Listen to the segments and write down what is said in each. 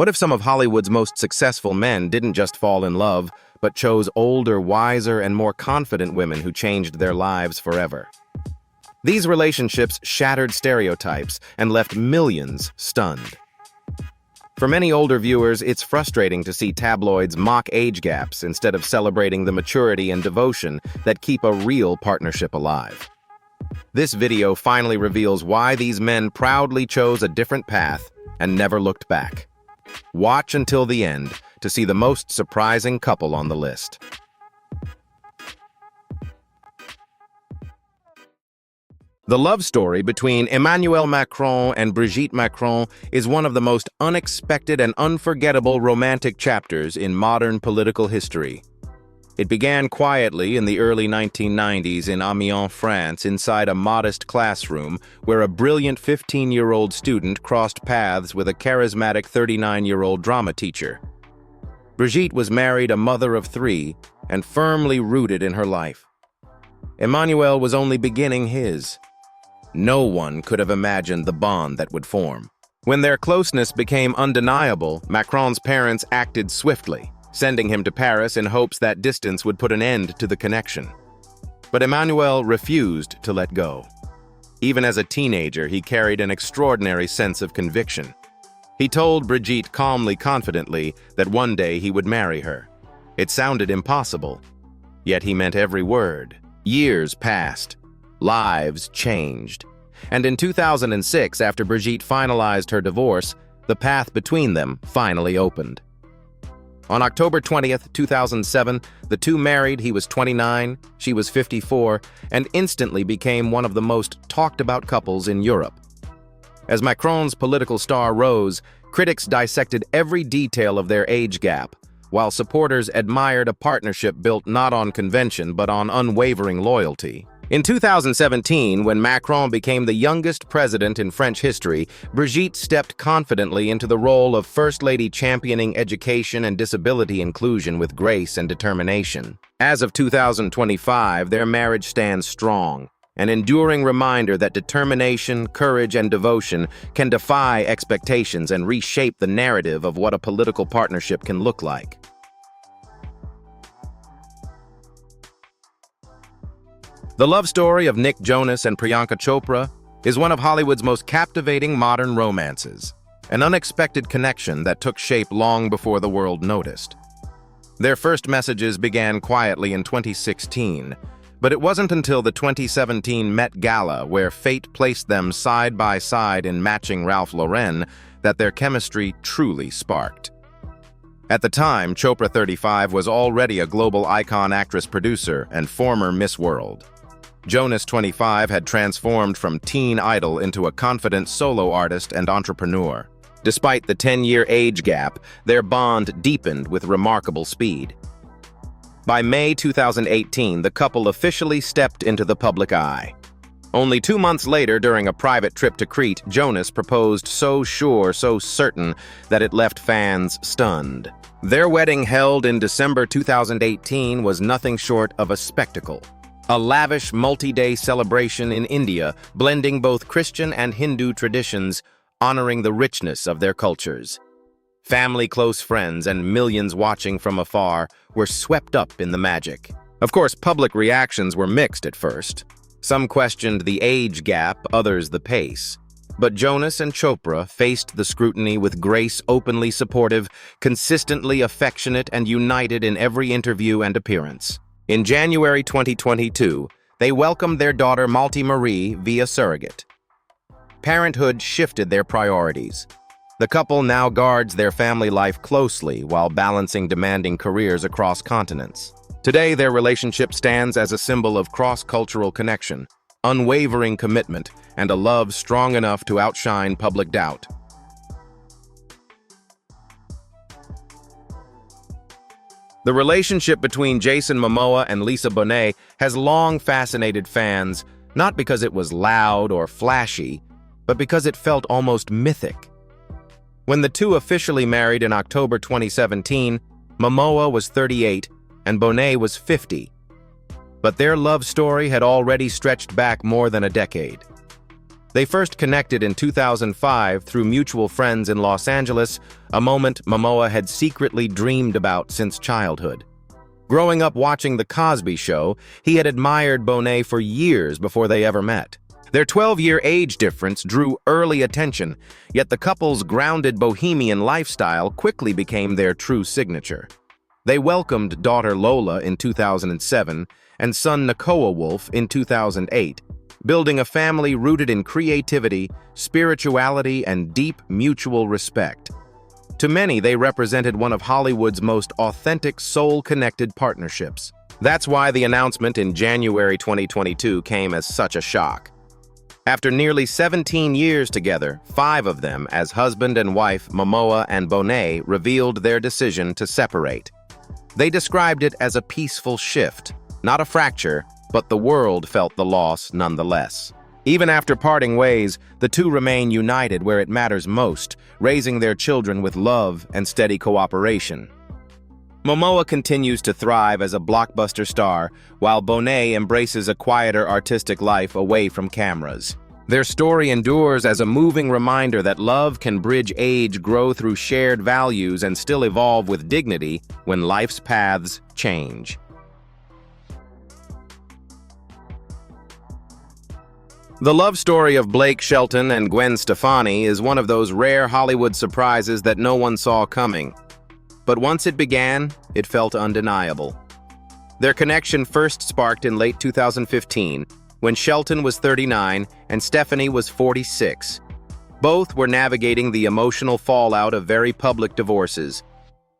What if some of Hollywood's most successful men didn't just fall in love, but chose older, wiser, and more confident women who changed their lives forever? These relationships shattered stereotypes and left millions stunned. For many older viewers, it's frustrating to see tabloids mock age gaps instead of celebrating the maturity and devotion that keep a real partnership alive. This video finally reveals why these men proudly chose a different path and never looked back. Watch until the end to see the most surprising couple on the list. The love story between Emmanuel Macron and Brigitte Macron is one of the most unexpected and unforgettable romantic chapters in modern political history. It began quietly in the early 1990s in Amiens, France, inside a modest classroom where a brilliant 15-year-old student crossed paths with a charismatic 39-year-old drama teacher. Brigitte was married, a mother of three, and firmly rooted in her life. Emmanuel was only beginning his. No one could have imagined the bond that would form. When their closeness became undeniable, Macron's parents acted swiftly, sending him to Paris in hopes that distance would put an end to the connection. But Emmanuel refused to let go. Even as a teenager, he carried an extraordinary sense of conviction. He told Brigitte calmly, confidently, that one day he would marry her. It sounded impossible, yet he meant every word. Years passed. Lives changed. And in 2006, after Brigitte finalized her divorce, the path between them finally opened. On October 20th, 2007, the two married. He was 29, she was 54, and instantly became one of the most talked-about couples in Europe. As Macron's political star rose, critics dissected every detail of their age gap, while supporters admired a partnership built not on convention but on unwavering loyalty. In 2017, when Macron became the youngest president in French history, Brigitte stepped confidently into the role of First Lady, championing education and disability inclusion with grace and determination. As of 2025, their marriage stands strong, an enduring reminder that determination, courage, and devotion can defy expectations and reshape the narrative of what a political partnership can look like. The love story of Nick Jonas and Priyanka Chopra is one of Hollywood's most captivating modern romances, an unexpected connection that took shape long before the world noticed. Their first messages began quietly in 2016, but it wasn't until the 2017 Met Gala, where fate placed them side by side in matching Ralph Lauren, that their chemistry truly sparked. At the time, Chopra, 35, was already a global icon, actress, producer, and former Miss World. Jonas, 25, had transformed from teen idol into a confident solo artist and entrepreneur. Despite the 10-year age gap, their bond deepened with remarkable speed. By May 2018, the couple officially stepped into the public eye. Only 2 months later, during a private trip to Crete, Jonas proposed so sure, so certain, that it left fans stunned. Their wedding, held in December 2018, was nothing short of a spectacle. A lavish multi-day celebration in India, blending both Christian and Hindu traditions, honoring the richness of their cultures. Family, close friends, and millions watching from afar were swept up in the magic. Of course, public reactions were mixed at first. Some questioned the age gap, others the pace. But Jonas and Chopra faced the scrutiny with grace, openly supportive, consistently affectionate, and united in every interview and appearance. In January 2022, they welcomed their daughter Malti Marie via surrogate. Parenthood shifted their priorities. The couple now guards their family life closely while balancing demanding careers across continents. Today, their relationship stands as a symbol of cross-cultural connection, unwavering commitment, and a love strong enough to outshine public doubt. The relationship between Jason Momoa and Lisa Bonet has long fascinated fans, not because it was loud or flashy, but because it felt almost mythic. When the two officially married in October 2017, Momoa was 38 and Bonet was 50. But their love story had already stretched back more than a decade. They first connected in 2005 through mutual friends in Los Angeles, a moment Momoa had secretly dreamed about since childhood. Growing up watching The Cosby Show, he had admired Bonet for years before they ever met. Their 12-year age difference drew early attention, yet the couple's grounded bohemian lifestyle quickly became their true signature. They welcomed daughter Lola in 2007 and son Nakoa Wolf in 2008, building a family rooted in creativity, spirituality, and deep mutual respect. To many, they represented one of Hollywood's most authentic, soul-connected partnerships. That's why the announcement in January 2022 came as such a shock. After nearly 17 years together, 5 of them, as husband and wife Momoa and Bonet, revealed their decision to separate. They described it as a peaceful shift, not a fracture, but the world felt the loss nonetheless. Even after parting ways, the two remain united where it matters most, raising their children with love and steady cooperation. Momoa continues to thrive as a blockbuster star, while Bonet embraces a quieter artistic life away from cameras. Their story endures as a moving reminder that love can bridge age, grow through shared values, and still evolve with dignity when life's paths change. The love story of Blake Shelton and Gwen Stefani is one of those rare Hollywood surprises that no one saw coming. But once it began, it felt undeniable. Their connection first sparked in late 2015, when Shelton was 39 and Stephanie was 46. Both were navigating the emotional fallout of very public divorces.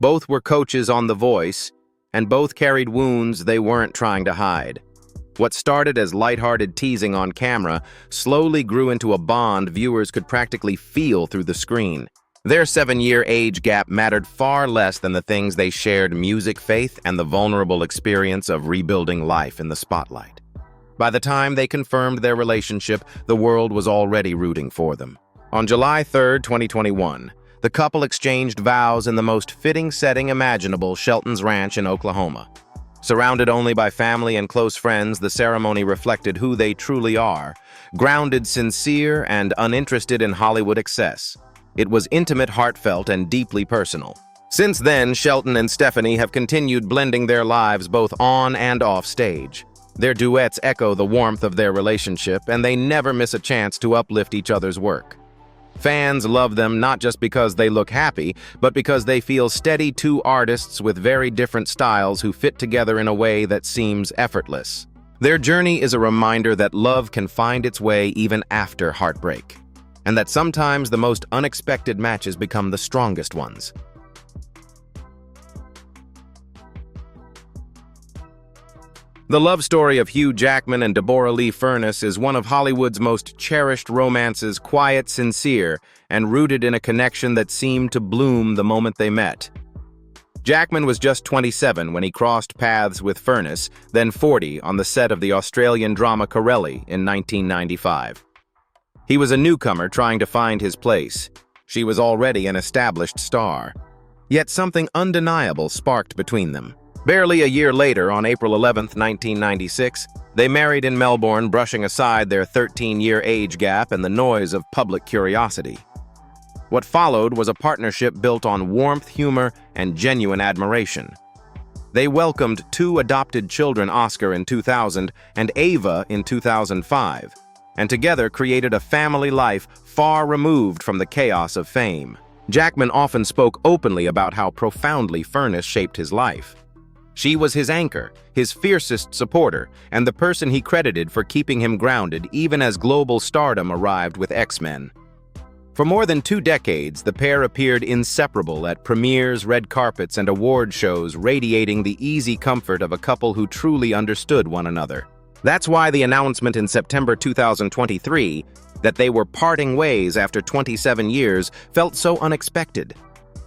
Both were coaches on The Voice, and both carried wounds they weren't trying to hide. What started as lighthearted teasing on camera slowly grew into a bond viewers could practically feel through the screen. Their 7-year age gap mattered far less than the things they shared: music, faith, and the vulnerable experience of rebuilding life in the spotlight. By the time they confirmed their relationship, the world was already rooting for them. On July 3, 2021, the couple exchanged vows in the most fitting setting imaginable, Shelton's Ranch in Oklahoma. Surrounded only by family and close friends, the ceremony reflected who they truly are: grounded, sincere, and uninterested in Hollywood excess. It was intimate, heartfelt, and deeply personal. Since then, Shelton and Stephanie have continued blending their lives both on and off stage. Their duets echo the warmth of their relationship, and they never miss a chance to uplift each other's work. Fans love them not just because they look happy, but because they feel steady, two artists with very different styles who fit together in a way that seems effortless. Their journey is a reminder that love can find its way even after heartbreak, and that sometimes the most unexpected matches become the strongest ones. The love story of Hugh Jackman and Deborra-Lee Furness is one of Hollywood's most cherished romances, quiet, sincere, and rooted in a connection that seemed to bloom the moment they met. Jackman was just 27 when he crossed paths with Furness, then 40 on the set of the Australian drama Corelli in 1995. He was a newcomer trying to find his place. She was already an established star. Yet something undeniable sparked between them. Barely a year later, on April 11, 1996, they married in Melbourne, brushing aside their 13-year age gap and the noise of public curiosity. What followed was a partnership built on warmth, humor, and genuine admiration. They welcomed 2 adopted children, Oscar in 2000 and Ava in 2005, and together created a family life far removed from the chaos of fame. Jackman often spoke openly about how profoundly Furness shaped his life. She was his anchor, his fiercest supporter, and the person he credited for keeping him grounded even as global stardom arrived with X-Men. For more than 2 decades, the pair appeared inseparable at premieres, red carpets, and award shows, radiating the easy comfort of a couple who truly understood one another. That's why the announcement in September 2023 that they were parting ways after 27 years felt so unexpected.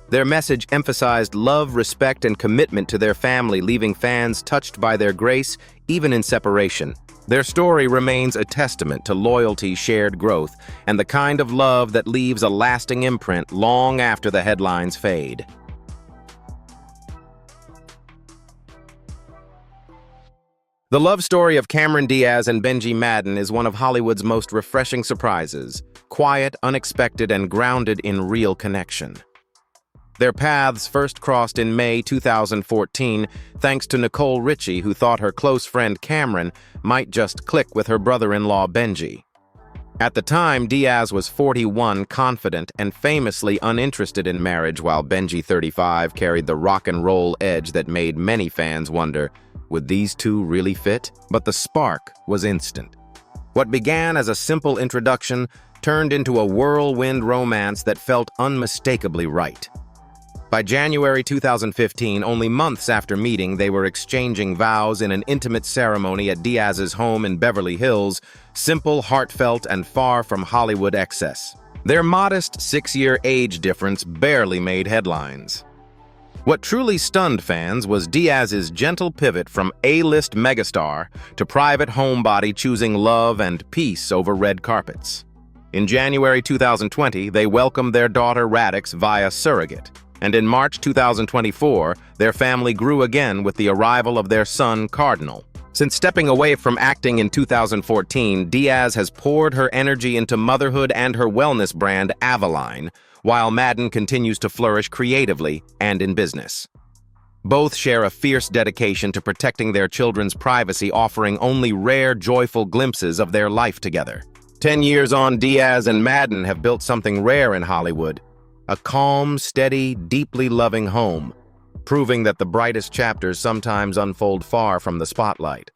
Their message emphasized love, respect, and commitment to their family, leaving fans touched by their grace, even in separation. Their story remains a testament to loyalty, shared growth, and the kind of love that leaves a lasting imprint long after the headlines fade. The love story of Cameron Diaz and Benji Madden is one of Hollywood's most refreshing surprises, quiet, unexpected, and grounded in real connection. Their paths first crossed in May 2014 thanks to Nicole Richie, who thought her close friend Cameron might just click with her brother-in-law Benji. At the time, Diaz was 41, confident, and famously uninterested in marriage, while Benji, 35, carried the rock and roll edge that made many fans wonder, would these two really fit? But the spark was instant. What began as a simple introduction turned into a whirlwind romance that felt unmistakably right. By January 2015, only months after meeting, they were exchanging vows in an intimate ceremony at Diaz's home in Beverly Hills, simple, heartfelt, and far from Hollywood excess. Their modest 6-year age difference barely made headlines. What truly stunned fans was Diaz's gentle pivot from A-list megastar to private homebody, choosing love and peace over red carpets. In January 2020, they welcomed their daughter Radix via surrogate. And in March 2024, their family grew again with the arrival of their son, Cardinal. Since stepping away from acting in 2014, Diaz has poured her energy into motherhood and her wellness brand, Avaline, while Madden continues to flourish creatively and in business. Both share a fierce dedication to protecting their children's privacy, offering only rare, joyful glimpses of their life together. 10 years on, Diaz and Madden have built something rare in Hollywood. A calm, steady, deeply loving home, proving that the brightest chapters sometimes unfold far from the spotlight.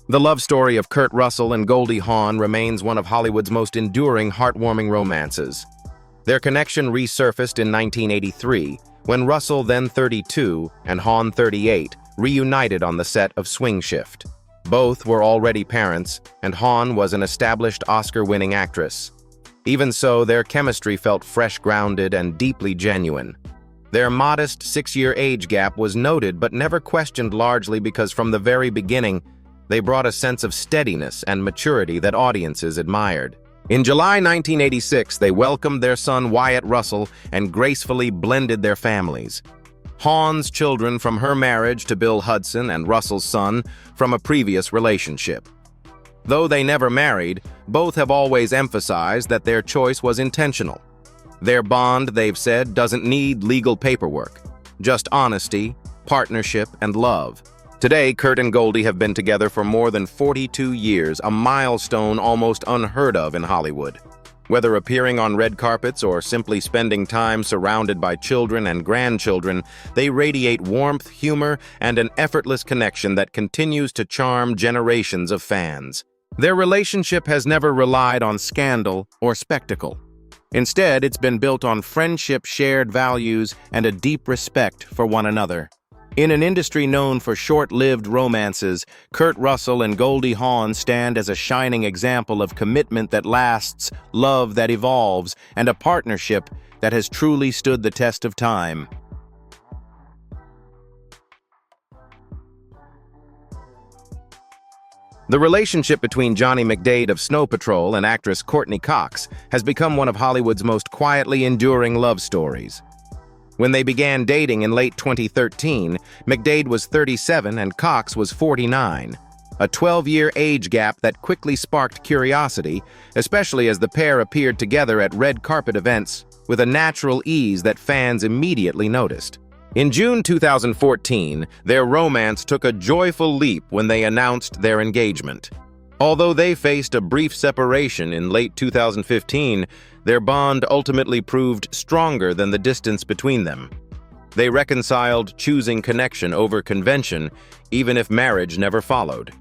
The love story of Kurt Russell and Goldie Hawn remains one of Hollywood's most enduring, heartwarming romances. Their connection resurfaced in 1983, when Russell, then 32, and Hawn, 38, reunited on the set of Swing Shift. Both were already parents, and Hawn was an established Oscar-winning actress. Even so, their chemistry felt fresh, grounded, and deeply genuine. Their modest 6-year age gap was noted but never questioned, largely because from the very beginning, they brought a sense of steadiness and maturity that audiences admired. In July 1986, they welcomed their son Wyatt Russell and gracefully blended their families. Hawn's children from her marriage to Bill Hudson, and Russell's son from a previous relationship. Though they never married, both have always emphasized that their choice was intentional. Their bond, they've said, doesn't need legal paperwork, just honesty, partnership, and love. Today, Kurt and Goldie have been together for more than 42 years, a milestone almost unheard of in Hollywood. Whether appearing on red carpets or simply spending time surrounded by children and grandchildren, they radiate warmth, humor, and an effortless connection that continues to charm generations of fans. Their relationship has never relied on scandal or spectacle. Instead, it's been built on friendship, shared values, and a deep respect for one another. In an industry known for short-lived romances, Kurt Russell and Goldie Hawn stand as a shining example of commitment that lasts, love that evolves, and a partnership that has truly stood the test of time. The relationship between Johnny McDade of Snow Patrol and actress Courtney Cox has become one of Hollywood's most quietly enduring love stories. When they began dating in late 2013, McDade was 37 and Cox was 49, a 12-year age gap that quickly sparked curiosity, especially as the pair appeared together at red carpet events with a natural ease that fans immediately noticed. In June 2014, their romance took a joyful leap when they announced their engagement. Although they faced a brief separation in late 2015, their bond ultimately proved stronger than the distance between them. They reconciled, choosing connection over convention, even if marriage never followed.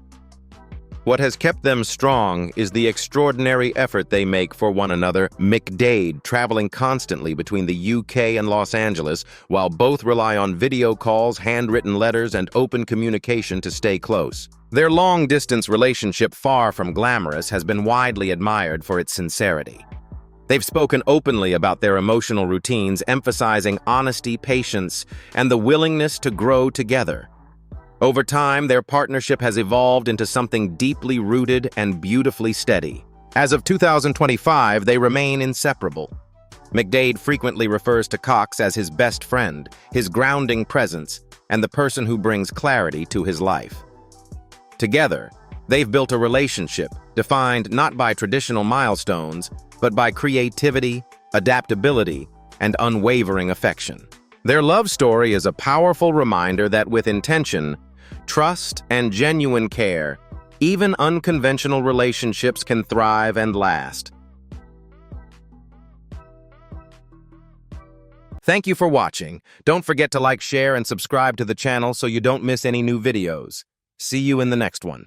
What has kept them strong is the extraordinary effort they make for one another. McDade, traveling constantly between the UK and Los Angeles, while both rely on video calls, handwritten letters, and open communication to stay close. Their long-distance relationship, far from glamorous, has been widely admired for its sincerity. They've spoken openly about their emotional routines, emphasizing honesty, patience, and the willingness to grow together. Over time, their partnership has evolved into something deeply rooted and beautifully steady. As of 2025, they remain inseparable. McDade frequently refers to Cox as his best friend, his grounding presence, and the person who brings clarity to his life. Together, they've built a relationship defined not by traditional milestones, but by creativity, adaptability, and unwavering affection. Their love story is a powerful reminder that with intention, trust, and genuine care, even unconventional relationships can thrive and last. Thank you for watching. Don't forget to like, share, and subscribe to the channel so you don't miss any new videos. See you in the next one.